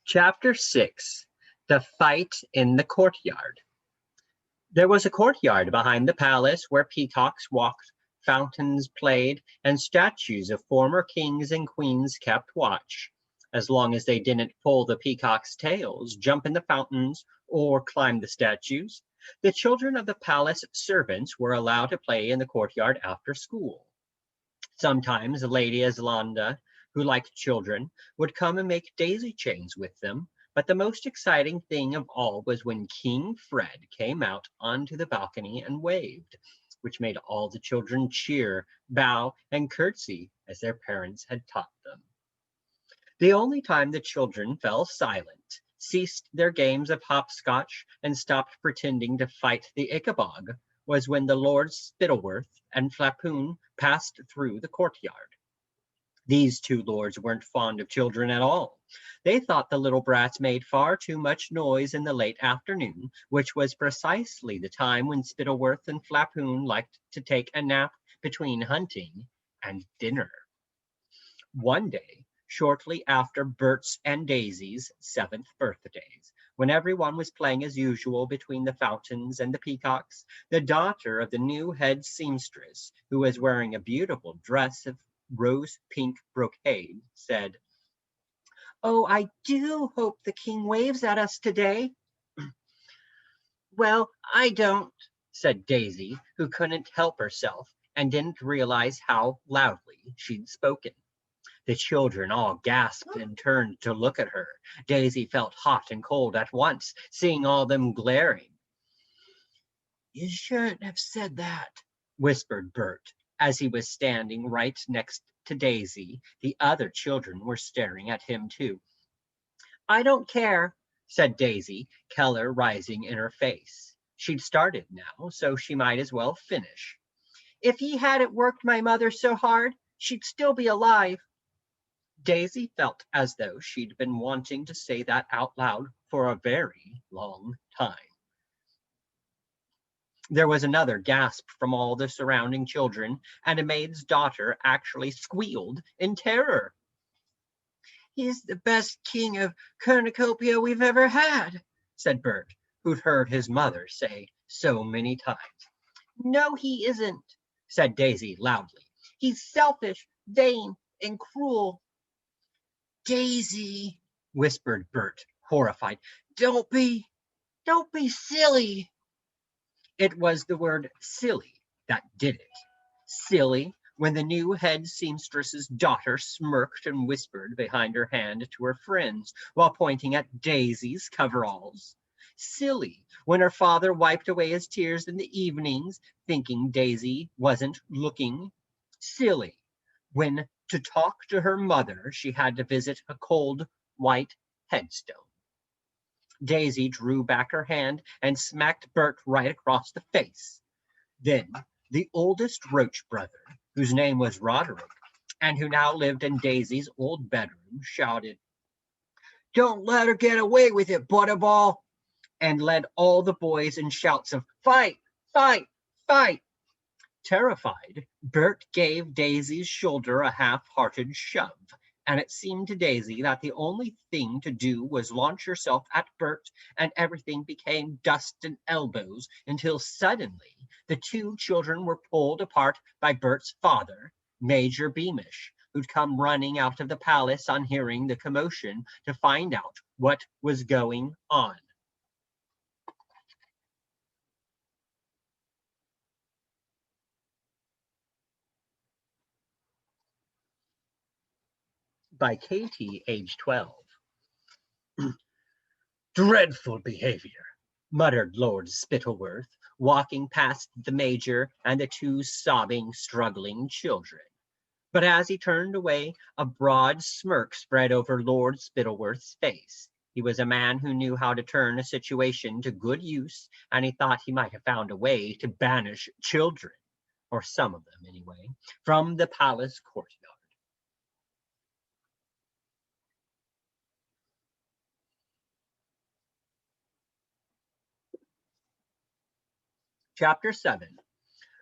Chapter 6. The Fight in the Courtyard. There was a courtyard behind the palace where peacocks walked, fountains played, and statues of former kings and queens kept watch. As long as they didn't pull the peacocks' tails, jump in the fountains, or climb the statues, the children of the palace servants were allowed to play in the courtyard after school. Sometimes Lady Eslanda, who liked children, would come and make daisy chains with them, but the most exciting thing of all was when King Fred came out onto the balcony and waved, which made all the children cheer, bow, and curtsy as their parents had taught them. The only time the children fell silent, ceased their games of hopscotch, and stopped pretending to fight the Ickabog was when the Lords Spittleworth and Flapoon passed through the courtyard. These two lords weren't fond of children at all. They thought the little brats made far too much noise in the late afternoon, which was precisely the time when Spittleworth and Flapoon liked to take a nap between hunting and dinner. One day, shortly after Bert's and Daisy's 7th birthdays, when everyone was playing as usual between the fountains and the peacocks, the daughter of the new head seamstress, who was wearing a beautiful dress of rose pink brocade, said, "Oh, I do hope the king waves at us today." "Well, I don't," said Daisy, who couldn't help herself and didn't realize how loudly she'd spoken. The children all gasped and turned to look at her. Daisy felt hot and cold at once, seeing all them glaring. "You shouldn't have said that," whispered Bert, as he was standing right next to Daisy. The other children were staring at him too. "I don't care," said Daisy, color rising in her face. She'd started now, so she might as well finish. "If he hadn't worked my mother so hard, she'd still be alive." Daisy felt as though she'd been wanting to say that out loud for a very long time. There was another gasp from all the surrounding children, and a maid's daughter actually squealed in terror. "He's the best king of cornucopia we've ever had," said Bert, who'd heard his mother say so many times. "No, he isn't," said Daisy loudly. "He's selfish, vain, and cruel." "Daisy," whispered Bert, horrified, don't be silly." It was the word silly that did it. Silly when the new head seamstress's daughter smirked and whispered behind her hand to her friends while pointing at Daisy's coveralls. Silly when her father wiped away his tears in the evenings, thinking Daisy wasn't looking. Silly when, to talk to her mother, she had to visit a cold, white headstone. Daisy drew back her hand and smacked Bert right across the face. Then the oldest Roach brother, whose name was Roderick, and who now lived in Daisy's old bedroom, shouted, "Don't let her get away with it, Butterball," and led all the boys in shouts of "Fight! Fight! Fight!" Terrified, Bert gave Daisy's shoulder a half-hearted shove, and it seemed to Daisy that the only thing to do was launch herself at Bert, and everything became dust and elbows until suddenly the two children were pulled apart by Bert's father, Major Beamish, who'd come running out of the palace on hearing the commotion to find out what was going on. By Katie, age 12. "Dreadful behavior," muttered Lord Spittleworth, walking past the major and the two sobbing, struggling children. But as he turned away, a broad smirk spread over Lord Spittleworth's face. He was a man who knew how to turn a situation to good use, and he thought he might have found a way to banish children, or some of them anyway, from the palace courtyard. Chapter 7.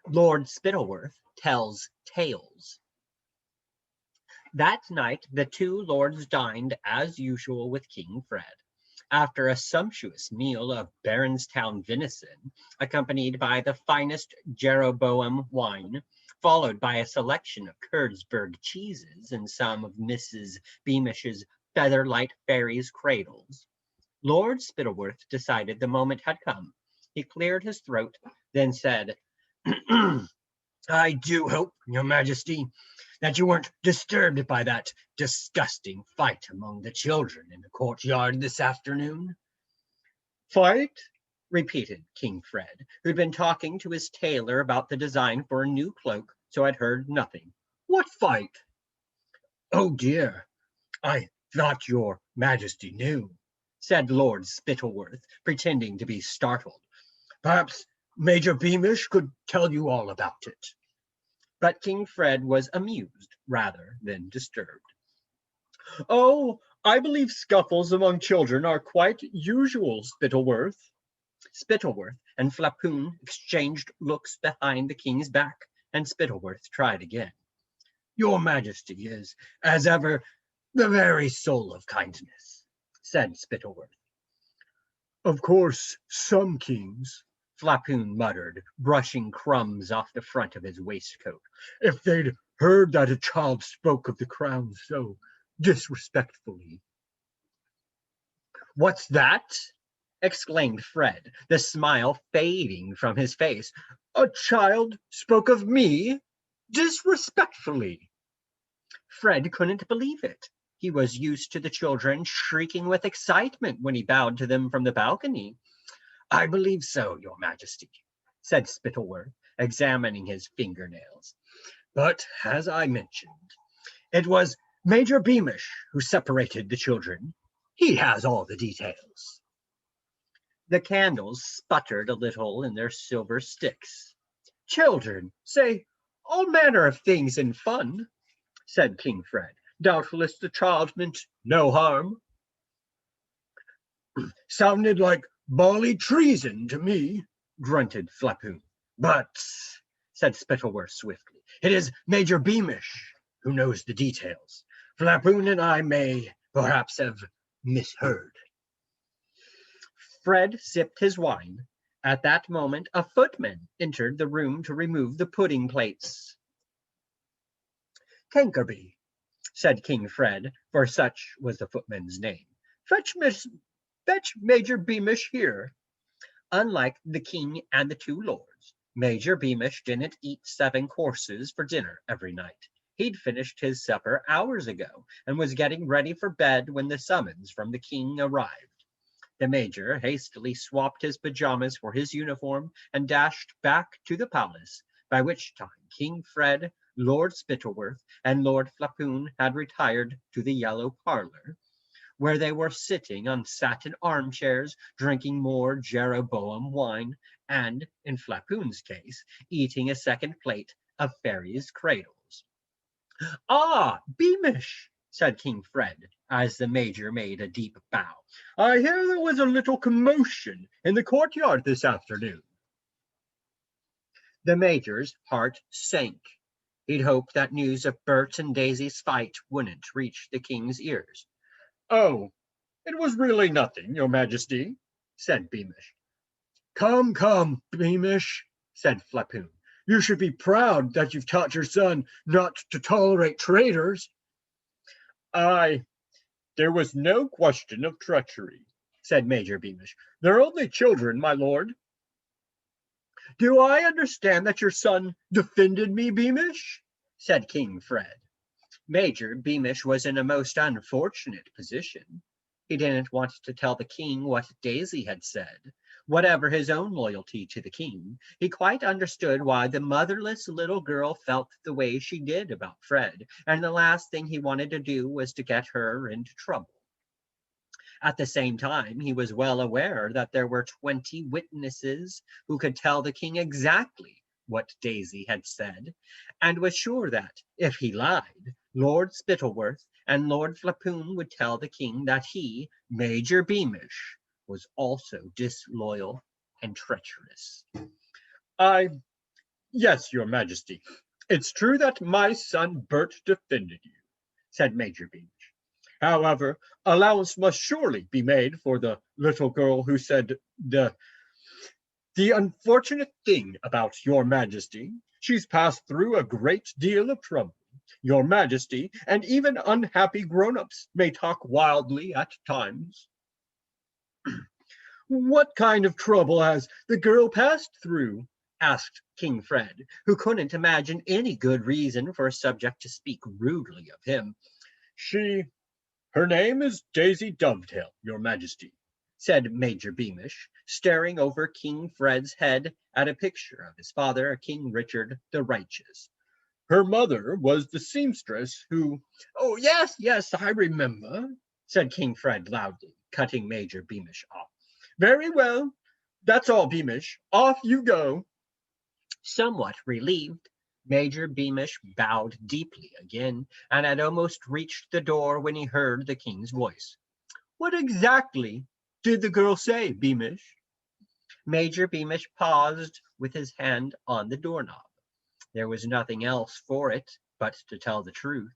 Lord Spittleworth Tells Tales. That night the two lords dined as usual with King Fred. After a sumptuous meal of Baronstown venison, accompanied by the finest Jeroboam wine, followed by a selection of Kurtzburg cheeses and some of Mrs. Beamish's Featherlight Fairies cradles, Lord Spittleworth decided the moment had come. He cleared his throat, then said, I do hope, Your Majesty, that you weren't disturbed by that disgusting fight among the children in the courtyard this afternoon. Fight? Repeated King Fred, who'd been talking to his tailor about the design for a new cloak, so had heard nothing. What fight? Oh dear, I thought Your Majesty knew, said Lord Spittleworth, pretending to be startled. Perhaps Major Beamish could tell you all about it. But King Fred was amused rather than disturbed. Oh, I believe scuffles among children are quite usual, Spittleworth. Spittleworth and Flapoon exchanged looks behind the king's back, and Spittleworth tried again. Your Majesty is, as ever, the very soul of kindness, said Spittleworth. Of course, some kings, Flapoon muttered, brushing crumbs off the front of his waistcoat, if they'd heard that a child spoke of the crown so disrespectfully. What's that? Exclaimed Fred, the smile fading from his face. A child spoke of me disrespectfully. Fred couldn't believe it. He was used to the children shrieking with excitement when he bowed to them from the balcony. I believe so, Your Majesty, said Spittleworth, examining his fingernails. But, as I mentioned, it was Major Beamish who separated the children. He has all the details. The candles sputtered a little in their silver sticks. Children say all manner of things in fun, said King Fred. Doubtless the child meant no harm. Sounded like bally treason to me, grunted Flapoon. But, said Spittleworth swiftly, it is Major Beamish who knows the details. Flapoon and I may perhaps have misheard. Fred sipped his wine. At that moment, a footman entered the room to remove the pudding plates. Cankerby, said King Fred, for such was the footman's name. Fetch Major Beamish here. Unlike the king and the two lords, Major Beamish didn't eat 7 courses for dinner every night. He'd finished his supper hours ago and was getting ready for bed when the summons from the king arrived. The major hastily swapped his pajamas for his uniform and dashed back to the palace, by which time King Fred, Lord Spittleworth, and Lord Flapoon had retired to the yellow parlor, where they were sitting on satin armchairs, drinking more Jeroboam wine, and, in Flapoon's case, eating a second plate of fairies' cradles. Ah, Beamish, said King Fred, as the major made a deep bow. I hear there was a little commotion in the courtyard this afternoon. The major's heart sank. He'd hoped that news of Bert and Daisy's fight wouldn't reach the king's ears. Oh, it was really nothing, Your Majesty, said Beamish. Come, Beamish, said Flapoon. You should be proud that you've taught your son not to tolerate traitors. There was no question of treachery, said Major Beamish. They're only children, my lord. Do I understand that your son defended me, Beamish? Said King Fred. Major Beamish was in a most unfortunate position. He didn't want to tell the king what Daisy had said. Whatever his own loyalty to the king, he quite understood why the motherless little girl felt the way she did about Fred, and the last thing he wanted to do was to get her into trouble. At the same time, he was well aware that there were 20 witnesses who could tell the king exactly what Daisy had said, and was sure that, if he lied, Lord Spittleworth and Lord Flapoon would tell the king that he, Major Beamish, was also disloyal and treacherous. Yes, Your Majesty, it's true that my son Bert defended you, said Major Beamish. However, allowance must surely be made for the little girl who said the unfortunate thing about your majesty. She's passed through a great deal of trouble. Your majesty and even unhappy grown-ups may talk wildly at times. What kind of trouble has the girl passed through? Asked King Fred, who couldn't imagine any good reason for a subject to speak rudely of him. Her name is Daisy Dovetail, your majesty, said Major Beamish, staring over King Fred's head at a picture of his father, King Richard the Righteous. Her mother was the seamstress who— Oh, yes, I remember, said King Fred loudly, cutting Major Beamish off. Very well, that's all, Beamish. Off you go. Somewhat relieved, Major Beamish bowed deeply again, and had almost reached the door when he heard the king's voice. What exactly did the girl say, Beamish? Major Beamish paused with his hand on the doorknob. There was nothing else for it but to tell the truth.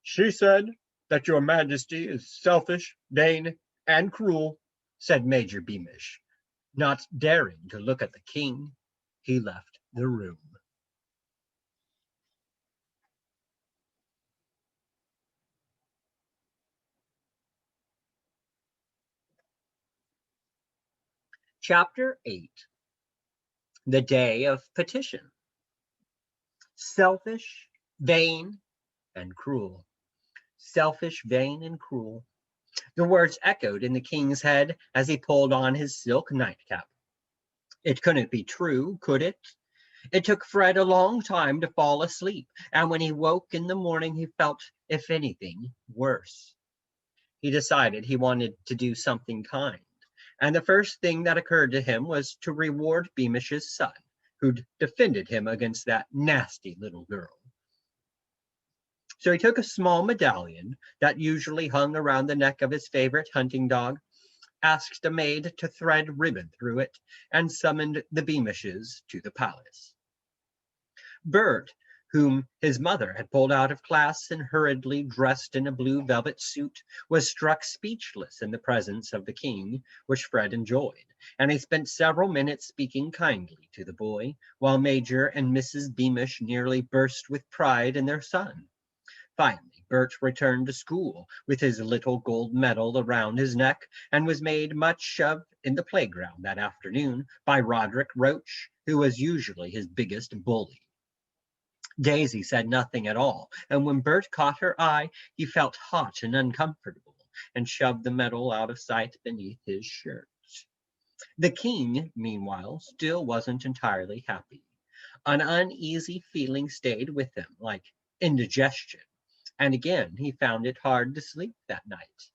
She said that your majesty is selfish, vain, and cruel, said Major Beamish. Not daring to look at the king, he left the room. Chapter 8. The Day of Petition. Selfish, vain, and cruel. Selfish, vain, and cruel. The words echoed in the king's head as he pulled on his silk nightcap. It couldn't be true, could it? It took Fred a long time to fall asleep, and when he woke in the morning, he felt, if anything, worse. He decided he wanted to do something kind, and the first thing that occurred to him was to reward Beamish's son, who'd defended him against that nasty little girl. So he took a small medallion that usually hung around the neck of his favorite hunting dog, asked a maid to thread ribbon through it, and summoned the Beamishes to the palace. Bert, whom his mother had pulled out of class and hurriedly dressed in a blue velvet suit, was struck speechless in the presence of the king, which Fred enjoyed, and he spent several minutes speaking kindly to the boy, while Major and Mrs. Beamish nearly burst with pride in their son. Finally, Bert returned to school with his little gold medal around his neck, and was made much of in the playground that afternoon by Roderick Roach, who was usually his biggest bully. Daisy said nothing at all, and when Bert caught her eye, he felt hot and uncomfortable, and shoved the medal out of sight beneath his shirt. The king, meanwhile, still wasn't entirely happy. An uneasy feeling stayed with him, like indigestion, and again he found it hard to sleep that night.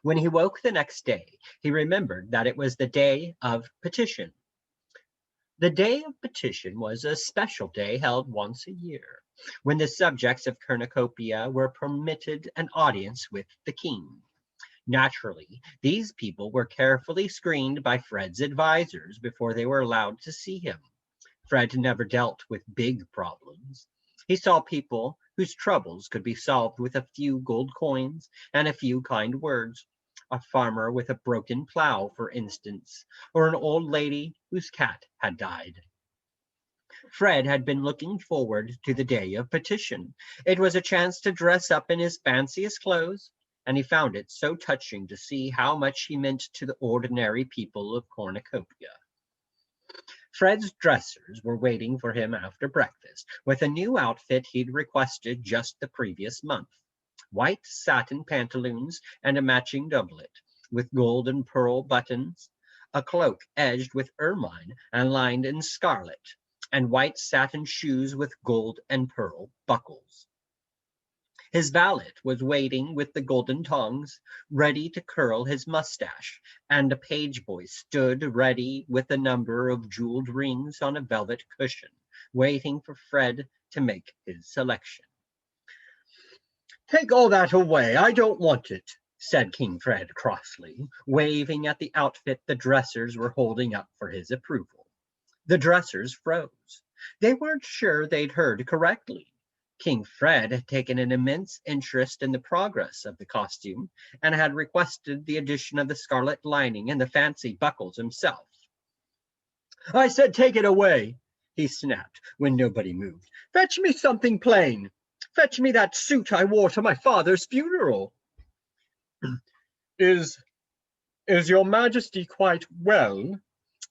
When he woke the next day, he remembered that it was the Day of Petition. The Day of Petition was a special day held once a year, when the subjects of Cornucopia were permitted an audience with the king. Naturally, these people were carefully screened by Fred's advisors before they were allowed to see him. Fred never dealt with big problems. He saw people whose troubles could be solved with a few gold coins and a few kind words. A farmer with a broken plow, for instance, or an old lady whose cat had died. Fred had been looking forward to the Day of Petition. It was a chance to dress up in his fanciest clothes, and he found it so touching to see how much he meant to the ordinary people of Cornucopia. Fred's dressers were waiting for him after breakfast, with a new outfit he'd requested just the previous month. White satin pantaloons and a matching doublet, with gold and pearl buttons, a cloak edged with ermine and lined in scarlet, and white satin shoes with gold and pearl buckles. His valet was waiting with the golden tongs, ready to curl his mustache, and a page boy stood ready with a number of jeweled rings on a velvet cushion, waiting for Fred to make his selection. Take all that away, I don't want it, said King Fred crossly, waving at the outfit the dressers were holding up for his approval. The dressers froze. They weren't sure they'd heard correctly. King Fred had taken an immense interest in the progress of the costume and had requested the addition of the scarlet lining and the fancy buckles himself. "I said take it away," he snapped when nobody moved. "Fetch me something plain. Fetch me that suit I wore to my father's funeral." Is your majesty quite well?"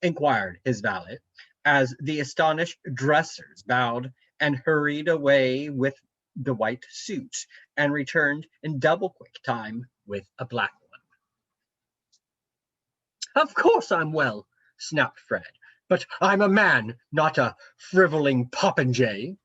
inquired his valet, as the astonished dressers bowed and hurried away with the white suit and returned in double quick time with a black one. "Of course I'm well," snapped Fred, "but I'm a man, not a frivoling popinjay."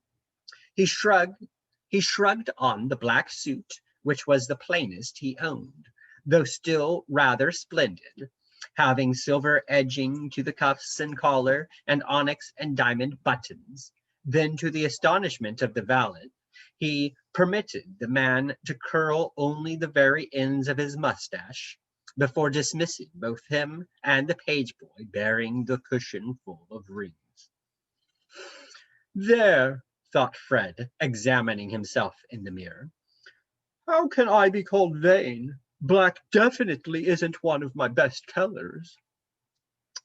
He shrugged on the black suit, which was the plainest he owned, though still rather splendid, having silver edging to the cuffs and collar, and onyx and diamond buttons. Then, to the astonishment of the valet, he permitted the man to curl only the very ends of his mustache, before dismissing both him and the page boy bearing the cushion full of rings. "There," thought Fred, examining himself in the mirror. "How can I be called vain? Black definitely isn't one of my best colors."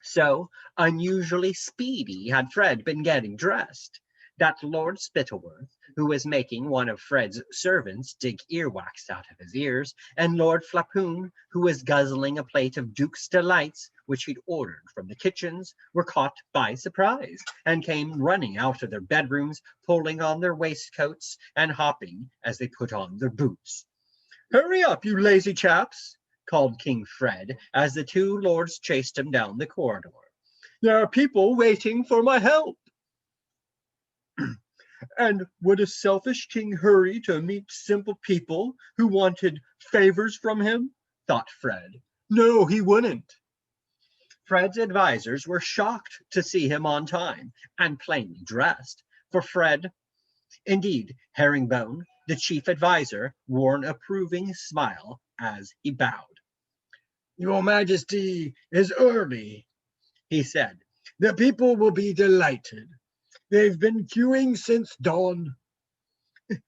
So unusually speedy had Fred been getting dressed, that Lord Spittleworth, who was making one of Fred's servants dig earwax out of his ears, and Lord Flapoon, who was guzzling a plate of Duke's Delights, which he'd ordered from the kitchens, were caught by surprise, and came running out of their bedrooms, pulling on their waistcoats and hopping as they put on their boots. "Hurry up, you lazy chaps," called King Fred, as the two lords chased him down the corridor. "There are people waiting for my help." And would a selfish king hurry to meet simple people who wanted favors from him? Thought Fred. No, he wouldn't. Fred's advisors were shocked to see him on time and plainly dressed, for Fred, indeed, Herringbone, the chief advisor, wore an approving smile as he bowed. "Your Majesty is early," he said. "The people will be delighted. They've been queuing since dawn."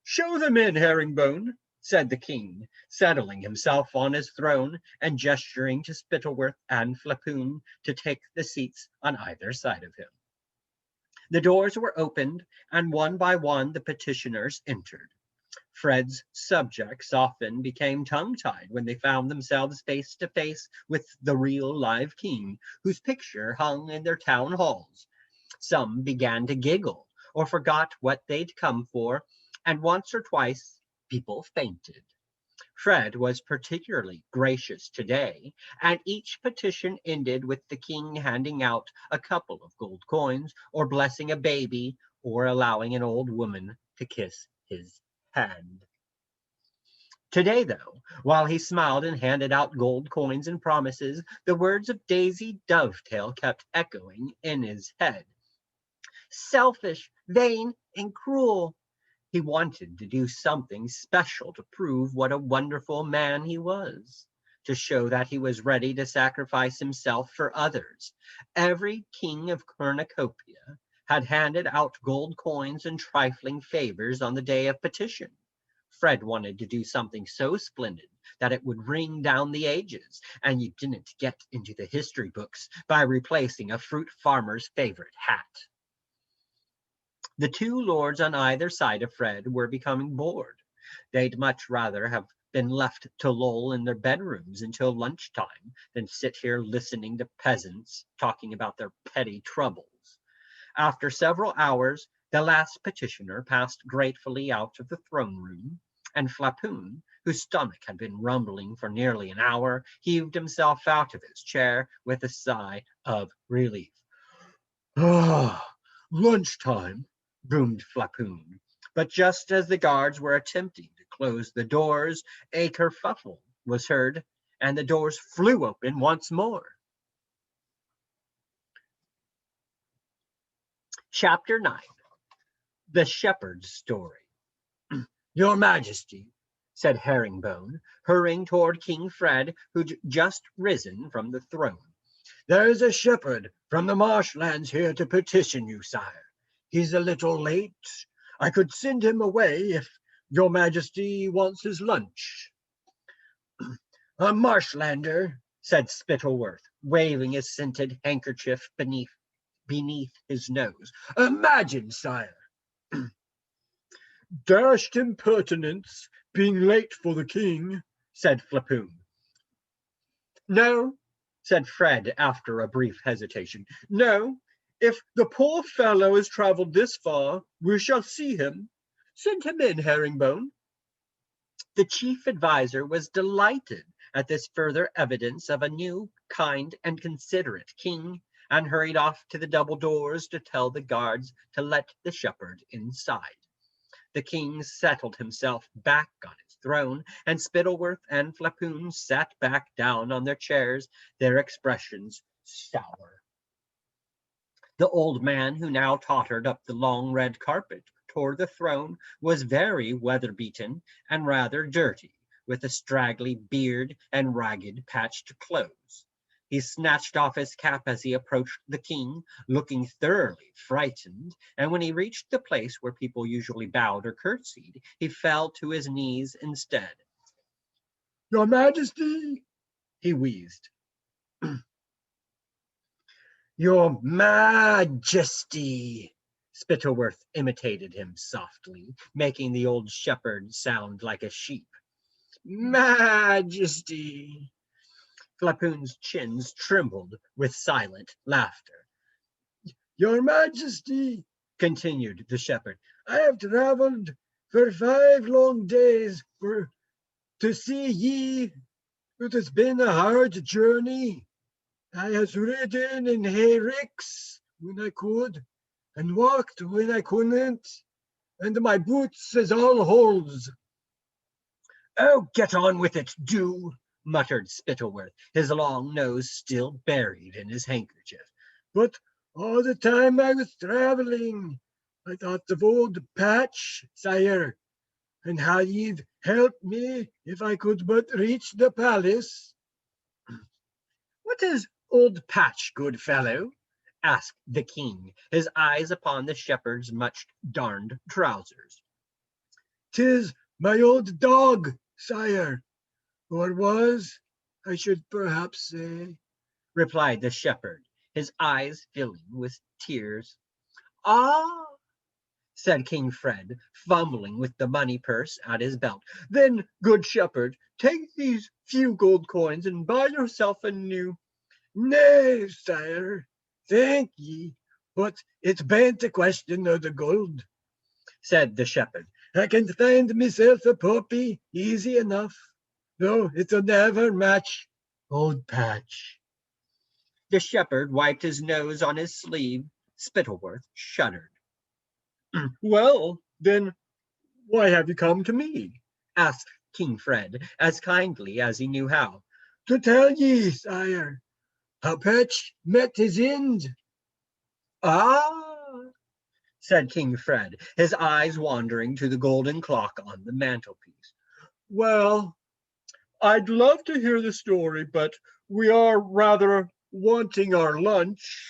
"Show them in, Herringbone," said the king, settling himself on his throne and gesturing to Spittleworth and Flapoon to take the seats on either side of him. The doors were opened, and one by one the petitioners entered. Fred's subjects often became tongue-tied when they found themselves face to face with the real live king, whose picture hung in their town halls. Some began to giggle or forgot what they'd come for, and once or twice people fainted. Fred was particularly gracious today, and each petition ended with the king handing out a couple of gold coins, or blessing a baby, or allowing an old woman to kiss his hand. Today, though, while he smiled and handed out gold coins and promises, the words of Daisy Dovetail kept echoing in his head. Selfish, vain, and cruel. He wanted to do something special to prove what a wonderful man he was, to show that he was ready to sacrifice himself for others. Every king of Cornucopia had handed out gold coins and trifling favors on the day of petition. Fred wanted to do something so splendid that it would ring down the ages, and you didn't get into the history books by replacing a fruit farmer's favorite hat. The two lords on either side of Fred were becoming bored. They'd much rather have been left to loll in their bedrooms until lunchtime than sit here listening to peasants talking about their petty troubles. After several hours, the last petitioner passed gratefully out of the throne room, and Flapoon, whose stomach had been rumbling for nearly an hour, heaved himself out of his chair with a sigh of relief. "Ah, lunchtime," boomed Flapoon. But just as the guards were attempting to close the doors, a kerfuffle was heard, and the doors flew open once more. Chapter 9. The Shepherd's Story. "Your Majesty," said Herringbone, hurrying toward King Fred, who'd just risen from the throne, "there's a shepherd from the marshlands here to petition you, sire. He's a little late. I could send him away if your majesty wants his lunch. A marshlander, said Spittleworth, waving his scented handkerchief beneath his nose. Imagine, sire. Dashed impertinence, being late for the king, said Flapoon. No, said Fred after a brief hesitation. No, if the poor fellow has travelled this far, we shall see him. Send him in, Herringbone. The chief adviser was delighted at this further evidence of a new, kind, and considerate king, and hurried off to the double doors to tell the guards to let the shepherd inside. The king settled himself back on his throne, and Spittleworth and Flapoon sat back down on their chairs, their expressions sour. The old man, who now tottered up the long red carpet toward the throne, was very weather-beaten and rather dirty, with a straggly beard and ragged patched clothes. He snatched off his cap as he approached the king, looking thoroughly frightened, and when he reached the place where people usually bowed or curtsied, he fell to his knees instead. Your Majesty, he wheezed. Your Majesty, Spittleworth imitated him softly, making the old shepherd sound like a sheep. Majesty. Flapoon's chins trembled with silent laughter. Your Majesty, continued the shepherd, I have travelled for 5 long days to see ye. It has been a hard journey. I have ridden in hayricks when I could, and walked when I couldn't, and my boots is all holes. Oh, get on with it, do, muttered Spittleworth, his long nose still buried in his handkerchief. But all the time I was travelling, I thought of old Patch, sire, and how ye'd help me if I could but reach the palace. What is old Patch, good fellow? Asked the king, his eyes upon the shepherd's much-darned trousers. 'Tis my old dog, sire, or was, I should perhaps say, replied the shepherd, his eyes filling with tears. Ah, said King Fred, fumbling with the money purse at his belt. Then, good shepherd, take these few gold coins and buy yourself a new. Nay, sire, thank ye, but it bain't a question of the gold, said the shepherd. I can find myself a puppy easy enough, though it'll never match old Patch. The shepherd wiped his nose on his sleeve. Spittleworth shuddered. Well, then, why have you come to me? Asked King Fred, as kindly as he knew how. To tell ye, sire, how Patch met his end. Ah, said King Fred, his eyes wandering to the golden clock on the mantelpiece. Well, I'd love to hear the story, but we are rather wanting our lunch.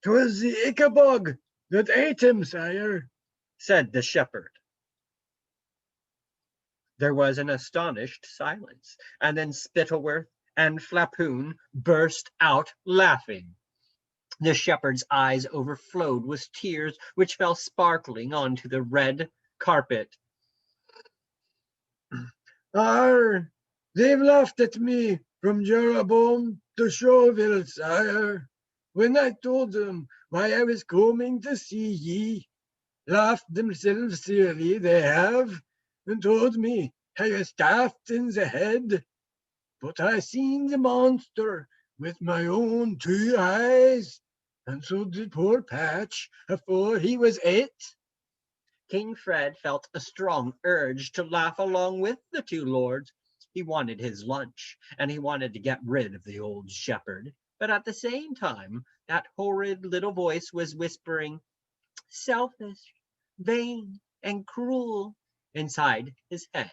'Twas the Ickabog that ate him, sire, said the shepherd. There was an astonished silence, and then Spittleworth and Flapoon burst out laughing. The shepherd's eyes overflowed with tears, which fell sparkling onto the red carpet. Arr, they've laughed at me from Jeroboam to Showville, sire, when I told them why I was coming to see ye. Laughed themselves silly, they have, and told me how you staffed in the head. But I seen the monster with my own 2 eyes, and so did poor Patch afore he was 8. King Fred felt a strong urge to laugh along with the 2 lords. He wanted his lunch, and he wanted to get rid of the old shepherd. But at the same time, that horrid little voice was whispering, selfish, vain, and cruel, inside his head.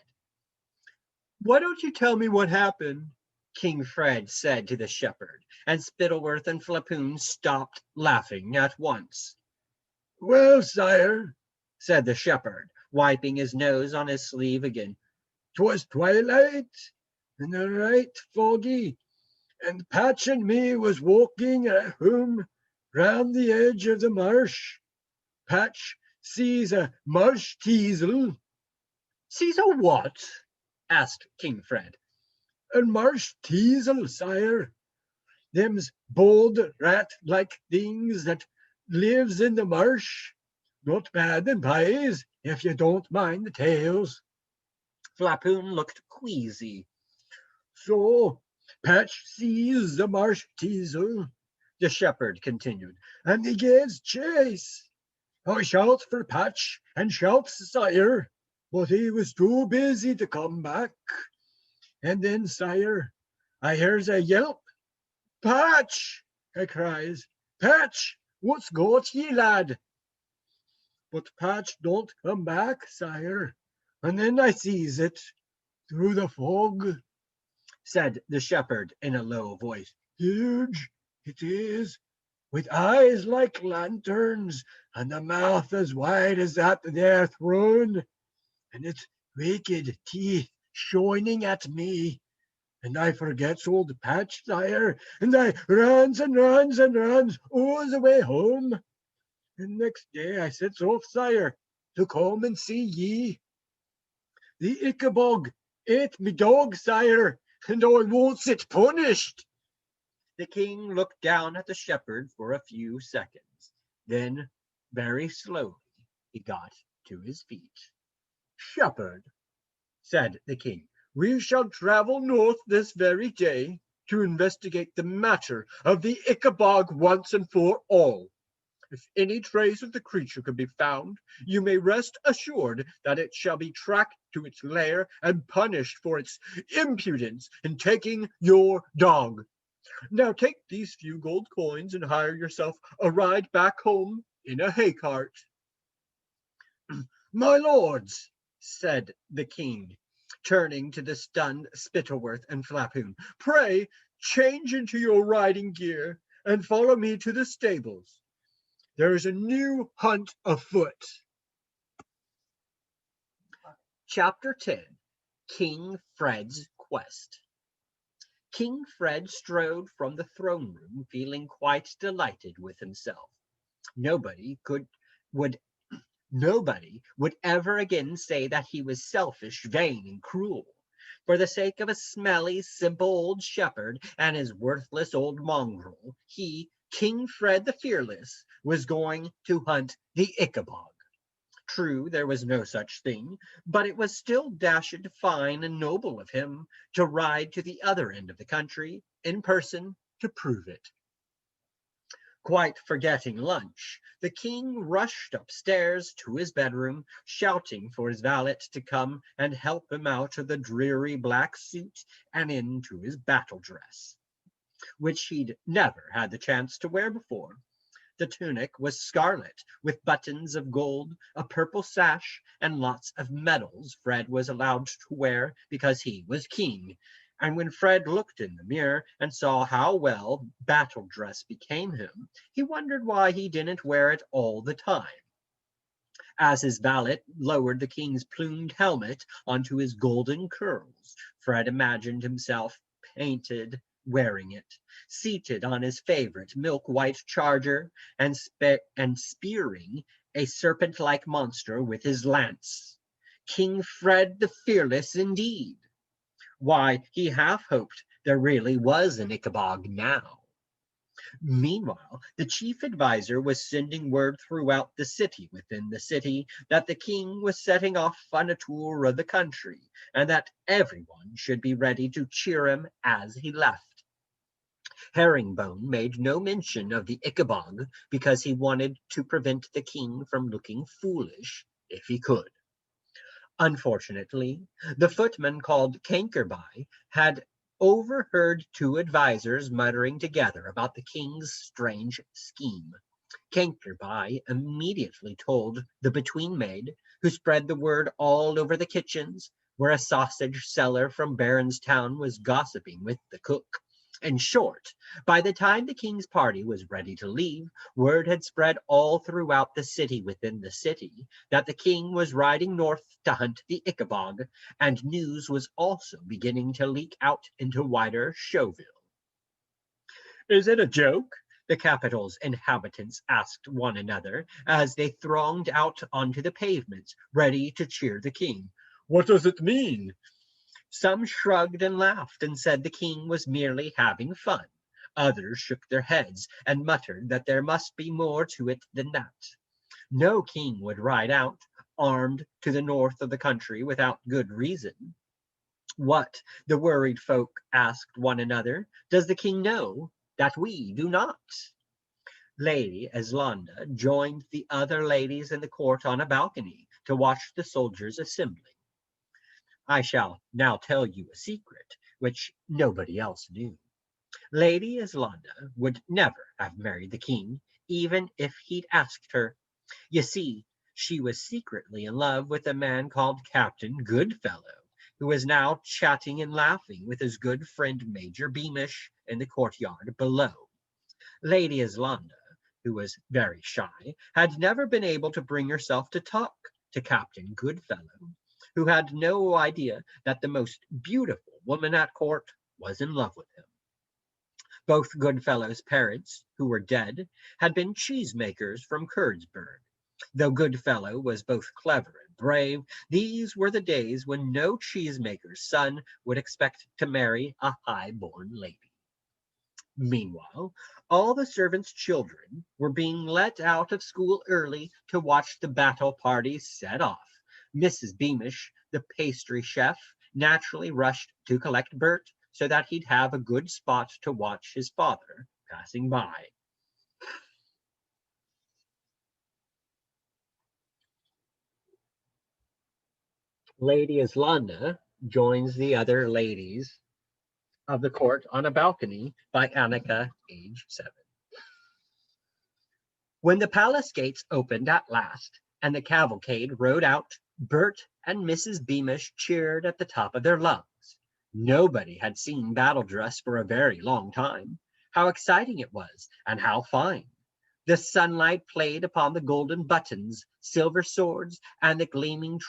Why don't you tell me what happened? King Fred said to the shepherd, and Spittleworth and Flapoon stopped laughing at once. Well, sire, said the shepherd, wiping his nose on his sleeve again. "'Twas twilight, and the right foggy, and Patch and me was walking at home round the edge of the marsh. Patch sees a marsh teasel." "Sees a what?" asked King Fred. "A marsh teasel, sire. Them's bold rat-like things that lives in the marsh. Not bad in pies, if you don't mind the tails." Flapoon looked queasy. "So Patch sees the marsh teasel," The shepherd continued, "and he gives chase. I shouts for Patch and shouts, sire, but he was too busy to come back. And then, sire, I hears a yelp. 'Patch!' I cries. 'Patch, what's got ye, lad?' But Patch don't come back, sire, and then I sees it through the fog," said the shepherd in a low voice. "Huge it is, with eyes like lanterns, and a mouth as wide as that there throne, and its wicked teeth shining at me. And I forgets old Patch, sire, and I runs and runs and runs all the way home. And next day I sets off, sire, to come and see ye. The Ickabog ate me dog, sire, and I won't sit punished." The king looked down at the shepherd for a few seconds. Then, very slowly, he got to his feet. "Shepherd," said the king, "we shall travel north this very day to investigate the matter of the Ickabog once and for all. If any trace of the creature can be found, you may rest assured that it shall be tracked to its lair and punished for its impudence in taking your dog. Now take these few gold coins and hire yourself a ride back home in a hay cart." "My lords," said the king, turning to the stunned Spittleworth and Flapoon, "pray change into your riding gear and follow me to the stables. There is a new hunt afoot." Chapter 10. King Fred's Quest. King Fred strode from the throne room feeling quite delighted with himself. Nobody would ever again say that he was selfish, vain, and cruel. For the sake of a smelly, simple old shepherd and his worthless old mongrel, he, King Fred the Fearless, was going to hunt the Ickabog. True, there was no such thing, but it was still dashed fine and noble of him to ride to the other end of the country in person to prove it. Quite forgetting lunch, the king rushed upstairs to his bedroom, shouting for his valet to come and help him out of the dreary black suit and into his battle dress, which he'd never had the chance to wear before. The tunic was scarlet, with buttons of gold, a purple sash, and lots of medals Fred was allowed to wear because he was king. And when Fred looked in the mirror and saw how well battle dress became him, he wondered why he didn't wear it all the time. As his valet lowered the king's plumed helmet onto his golden curls, Fred imagined himself painted wearing it, seated on his favorite milk-white charger and spearing a serpent-like monster with his lance. King Fred the Fearless indeed. Why, he half hoped there really was an Ickabog now. Meanwhile, the chief adviser was sending word throughout the city within the city that the king was setting off on a tour of the country, and that everyone should be ready to cheer him as he left. Herringbone made no mention of the Ickabog because he wanted to prevent the king from looking foolish if he could. Unfortunately, the footman called Cankerby had overheard two advisers muttering together about the king's strange scheme. Cankerby immediately told the between maid, who spread the word all over the kitchens, where a sausage seller from Baronstown was gossiping with the cook. In short, by the time the king's party was ready to leave, word had spread all throughout the city within the city that the king was riding north to hunt the Ickabog, and news was also beginning to leak out into wider Showville. Is it a joke? The capital's inhabitants asked one another as they thronged out onto the pavements, ready to cheer the king. What does it mean? Some shrugged and laughed and said the king was merely having fun. Others shook their heads and muttered that there must be more to it than that. No king would ride out, armed, to the north of the country without good reason. What, the worried folk asked one another, does the king know that we do not? Lady Eslanda joined the other ladies in the court on a balcony to watch the soldiers assembling. I shall now tell you a secret which nobody else knew. Lady Eslanda would never have married the king, even if he'd asked her. You see, she was secretly in love with a man called Captain Goodfellow, who was now chatting and laughing with his good friend Major Beamish in the courtyard below. Lady Eslanda, who was very shy, had never been able to bring herself to talk to Captain Goodfellow, who had no idea that the most beautiful woman at court was in love with him. Both Goodfellow's parents, who were dead, had been cheesemakers from Karlsruhe. Though Goodfellow was both clever and brave, these were the days when no cheesemaker's son would expect to marry a high-born lady. Meanwhile, all the servants' children were being let out of school early to watch the battle party set off. Mrs. Beamish, the pastry chef, naturally rushed to collect Bert so that he'd have a good spot to watch his father passing by. Lady Islanda joins the other ladies of the court on a balcony by Annika, age 7. When the palace gates opened at last and the cavalcade rode out, Bert and Mrs. Beamish cheered at the top of their lungs. Nobody had seen battle dress for a very long time. How exciting it was, and how fine! The sunlight played upon the golden buttons, silver swords, and the gleaming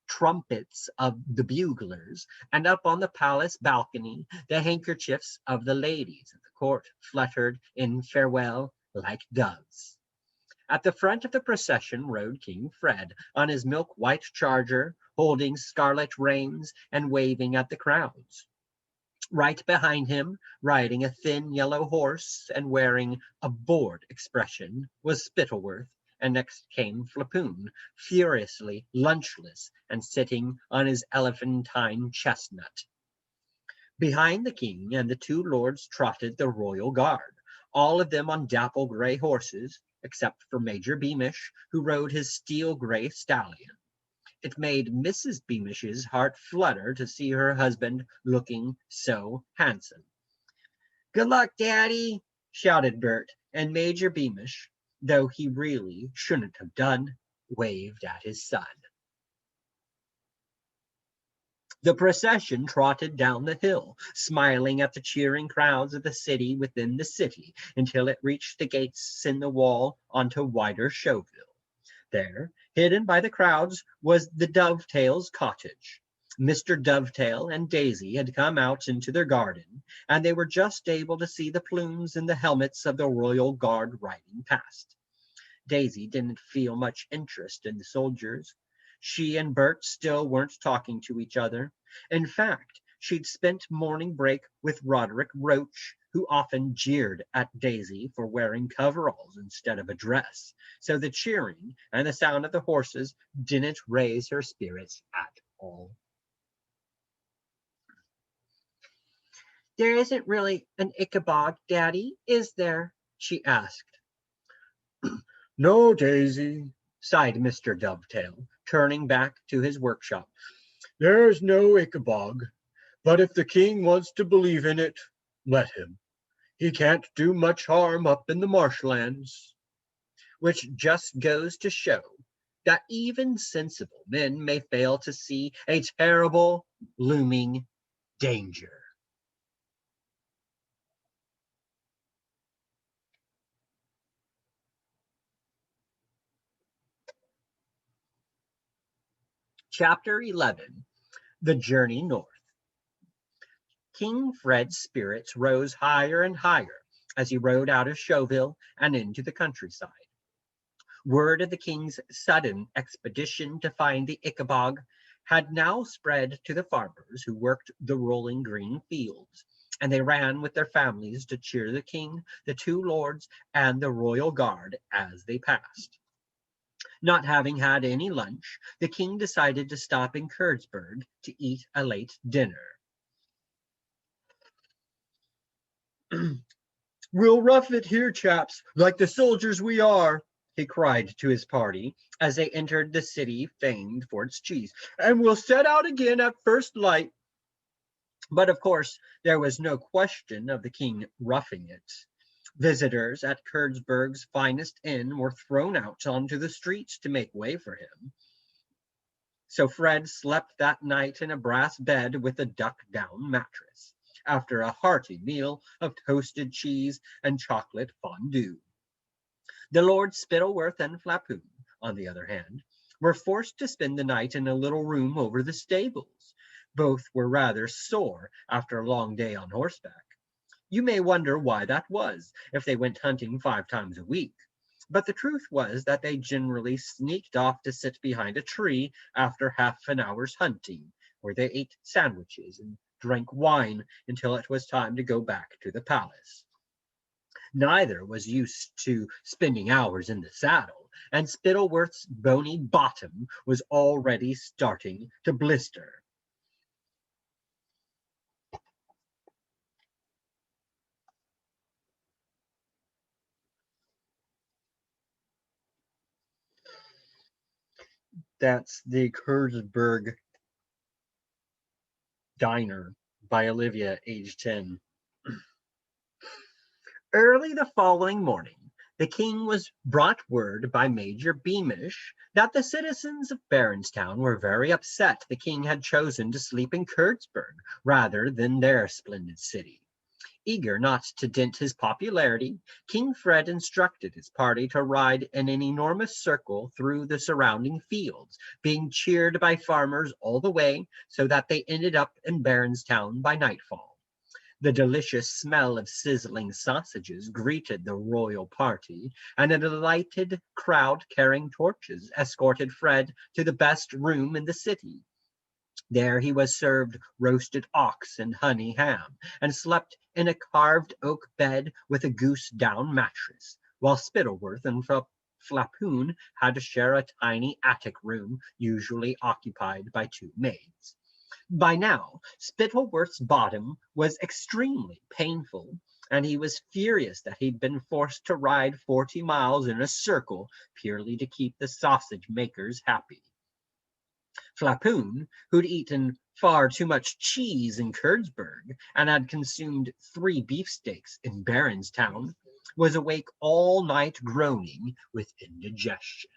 trumpets of the buglers, and up on the palace balcony the handkerchiefs of the ladies of the court fluttered in farewell like doves. At the front of the procession rode King Fred on his milk-white charger, holding scarlet reins and waving at the crowds. Right behind him, riding a thin yellow horse and wearing a bored expression, was Spittleworth, and next came Flapoon, furiously lunchless and sitting on his elephantine chestnut. Behind the king and the two lords trotted the royal guard, all of them on dapple gray horses, except for Major Beamish, who rode his steel-gray stallion. It made Mrs. Beamish's heart flutter to see her husband looking so handsome. "Good luck, Daddy!" shouted Bert, and Major Beamish, though he really shouldn't have done, waved at his son. The procession trotted down the hill, smiling at the cheering crowds of the city within the city, until it reached the gates in the wall onto wider Showville. There, hidden by the crowds, was the Dovetail's cottage. Mr. Dovetail and Daisy had come out into their garden, and they were just able to see the plumes and the helmets of the royal guard riding past. Daisy didn't feel much interest in the soldiers. She and Bert still weren't talking to each other. In fact, she'd spent morning break with Roderick Roach, who often jeered at Daisy for wearing coveralls instead of a dress, so the cheering and the sound of the horses didn't raise her spirits at all. "There isn't really an Ickabog, Daddy, is there?" she asked. "No, Daisy," sighed Mr. Dovetail, turning back to his workshop. "There's no Ickabog, but if the king wants to believe in it, let him. He can't do much harm up in the marshlands." Which just goes to show that even sensible men may fail to see a terrible looming danger. Chapter 11. The Journey North. King Fred's spirits rose higher and higher as he rode out of Chauville and into the countryside. Word of the king's sudden expedition to find the Ickabog had now spread to the farmers who worked the rolling green fields, and they ran with their families to cheer the king, the two lords, and the royal guard as they passed. Not having had any lunch, the king decided to stop in Karlsruhe to eat a late dinner. "We'll rough it here, chaps, like the soldiers we are," he cried to his party as they entered the city famed for its cheese, "and we'll set out again at first light." But of course, there was no question of the king roughing it. Visitors at Karlsruhe's finest inn were thrown out onto the streets to make way for him. So Fred slept that night in a brass bed with a duck-down mattress, after a hearty meal of toasted cheese and chocolate fondue. The Lords Spittleworth and Flapoon, on the other hand, were forced to spend the night in a little room over the stables. Both were rather sore after a long day on horseback. You may wonder why that was, if they went hunting 5 times a week. But the truth was that they generally sneaked off to sit behind a tree after half an hour's hunting, where they ate sandwiches and drank wine until it was time to go back to the palace. Neither was used to spending hours in the saddle, and Spittleworth's bony bottom was already starting to blister. That's the Karlsruhe Diner by Olivia, age 10. Early the following morning, the king was brought word by Major Beamish that the citizens of Baronstown were very upset the king had chosen to sleep in Karlsruhe rather than their splendid city. Eager not to dent his popularity, King Fred instructed his party to ride in an enormous circle through the surrounding fields, being cheered by farmers all the way, so that they ended up in Baronstown by nightfall. The delicious smell of sizzling sausages greeted the royal party, and a delighted crowd carrying torches escorted Fred to the best room in the city. There he was served roasted ox and honey ham, and slept in a carved oak bed with a goose-down mattress, while Spittleworth and Flapoon had to share a tiny attic room, usually occupied by 2 maids. By now, Spittleworth's bottom was extremely painful, and he was furious that he'd been forced to ride 40 miles in a circle purely to keep the sausage makers happy. Flapoon, who'd eaten far too much cheese in Karlsruhe and had consumed 3 beefsteaks in Baronstown, was awake all night groaning with indigestion.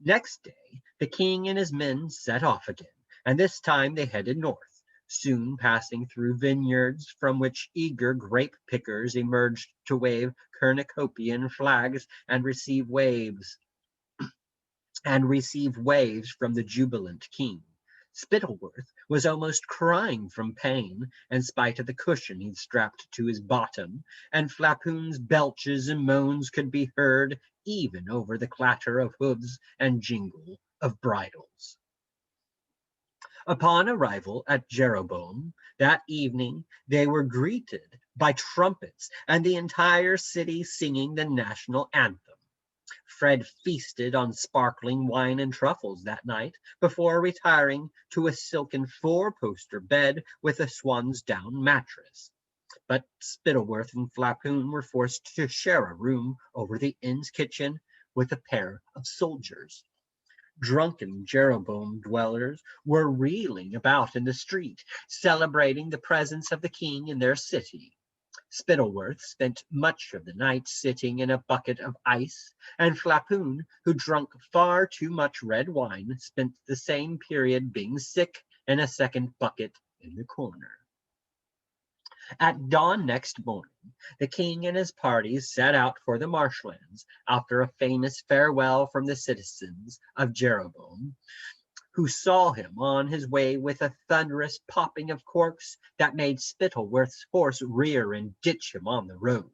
Next day, the king and his men set off again, and this time they headed north, soon passing through vineyards from which eager grape pickers emerged to wave cornucopian flags and receive waves from the jubilant king. Spittleworth was almost crying from pain, in spite of the cushion he'd strapped to his bottom, and Flapoon's belches and moans could be heard even over the clatter of hoofs and jingle of bridles. Upon arrival at Jeroboam that evening, they were greeted by trumpets and the entire city singing the national anthem. Fred feasted on sparkling wine and truffles that night before retiring to a silken 4-poster bed with a swan's-down mattress. But Spittleworth and Flapoon were forced to share a room over the inn's kitchen with a pair of soldiers. Drunken Jeroboam dwellers were reeling about in the street, celebrating the presence of the king in their city. Spittleworth spent much of the night sitting in a bucket of ice, and Flapoon, who drank far too much red wine, spent the same period being sick in a second bucket in the corner. At dawn next morning, the king and his party set out for the marshlands after a famous farewell from the citizens of Jeroboam, who saw him on his way with a thunderous popping of corks that made Spittleworth's horse rear and ditch him on the road.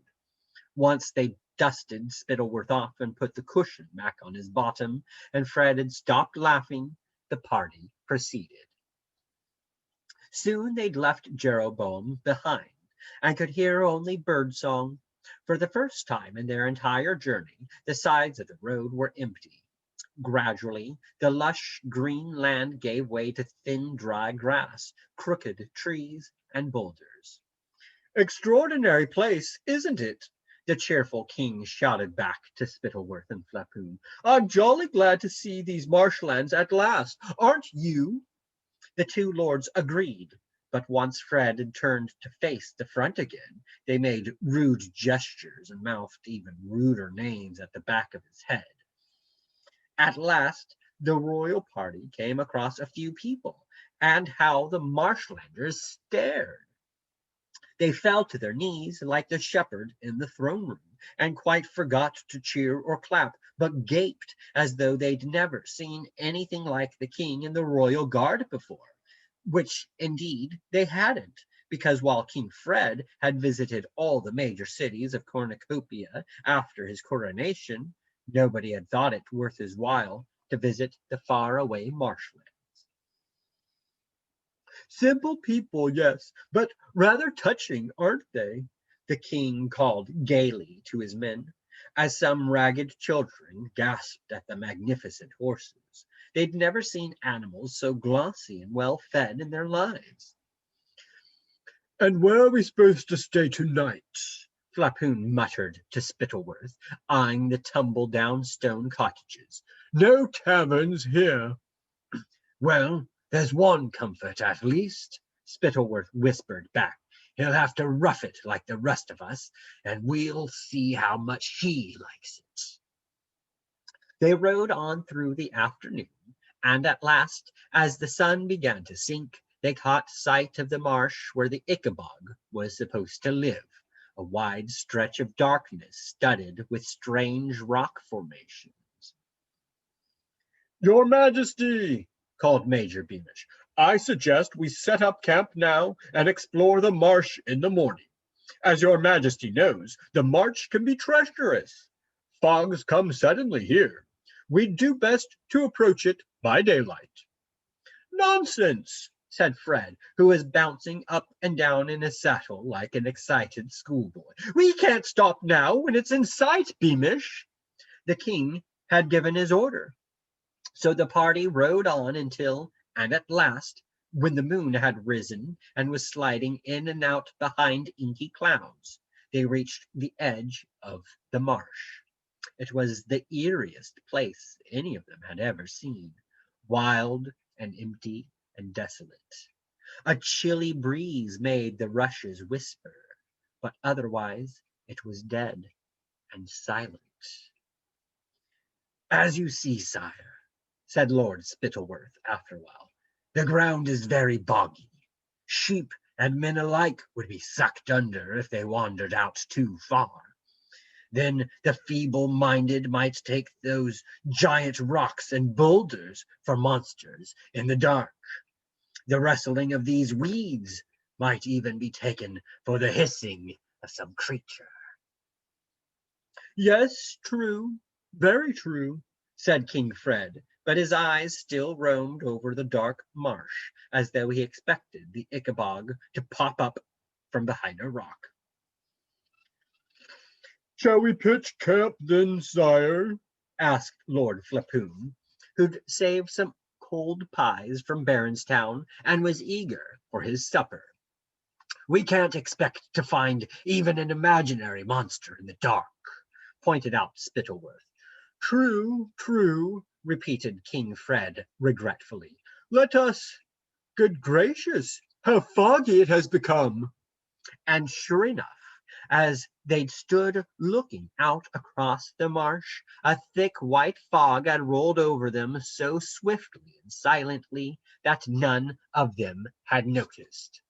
Once they dusted Spittleworth off and put the cushion back on his bottom, and Fred had stopped laughing, the party proceeded. Soon they'd left Jeroboam behind and could hear only birdsong. For the first time in their entire journey, the sides of the road were empty. Gradually, the lush green land gave way to thin, dry grass, crooked trees, and boulders. "Extraordinary place, isn't it?" the cheerful king shouted back to Spittleworth and Flapoon. "I'm jolly glad to see these marshlands at last. Aren't you?" The two lords agreed, but once Fred had turned to face the front again, they made rude gestures and mouthed even ruder names at the back of his head. At last, the royal party came across a few people, and how the marshlanders stared! They fell to their knees like the shepherd in the throne room, and quite forgot to cheer or clap, but gaped as though they'd never seen anything like the king and the royal guard before, which indeed they hadn't, because while King Fred had visited all the major cities of Cornucopia after his coronation, nobody had thought it worth his while to visit the faraway marshlands. "Simple people, yes, but rather touching, aren't they?" the king called gaily to his men, as some ragged children gasped at the magnificent horses. They'd never seen animals so glossy and well fed in their lives. "And where are we supposed to stay tonight?" Flapoon muttered to Spittleworth, eyeing the tumble-down stone cottages. "No taverns here." "Well, there's one comfort at least," Spittleworth whispered back. "He'll have to rough it like the rest of us, and we'll see how much he likes it." They rode on through the afternoon, and at last, as the sun began to sink, they caught sight of the marsh where the Ickabog was supposed to live, a wide stretch of darkness studded with strange rock formations. "Your Majesty," called Major Beamish, "I suggest we set up camp now and explore the marsh in the morning. As your Majesty knows, the march can be treacherous. Fogs come suddenly here. We'd do best to approach it by daylight." "Nonsense," said Fred, who was bouncing up and down in his saddle like an excited schoolboy. "We can't stop now when it's in sight, Beamish." The king had given his order, so the party rode on until, and at last, when the moon had risen and was sliding in and out behind inky clouds, they reached the edge of the marsh. It was the eeriest place any of them had ever seen, wild and empty and desolate. A chilly breeze made the rushes whisper, but otherwise it was dead and silent. "As you see, sire," said Lord Spittleworth after a while, "the ground is very boggy. Sheep and men alike would be sucked under if they wandered out too far. Then the feeble-minded might take those giant rocks and boulders for monsters in the dark. The rustling of these weeds might even be taken for the hissing of some creature." "Yes, true, very true," said King Fred, but his eyes still roamed over the dark marsh, as though he expected the Ickabog to pop up from behind a rock. "Shall we pitch camp then, sire?" asked Lord Flapoon, who'd saved some cold pies from Baronstown and was eager for his supper. "We can't expect to find even an imaginary monster in the dark," pointed out Spittleworth. "True, true," repeated King Fred regretfully. "Let us— Good gracious, how foggy it has become!" And sure enough, as they'd stood looking out across the marsh, a thick white fog had rolled over them so swiftly and silently that none of them had noticed.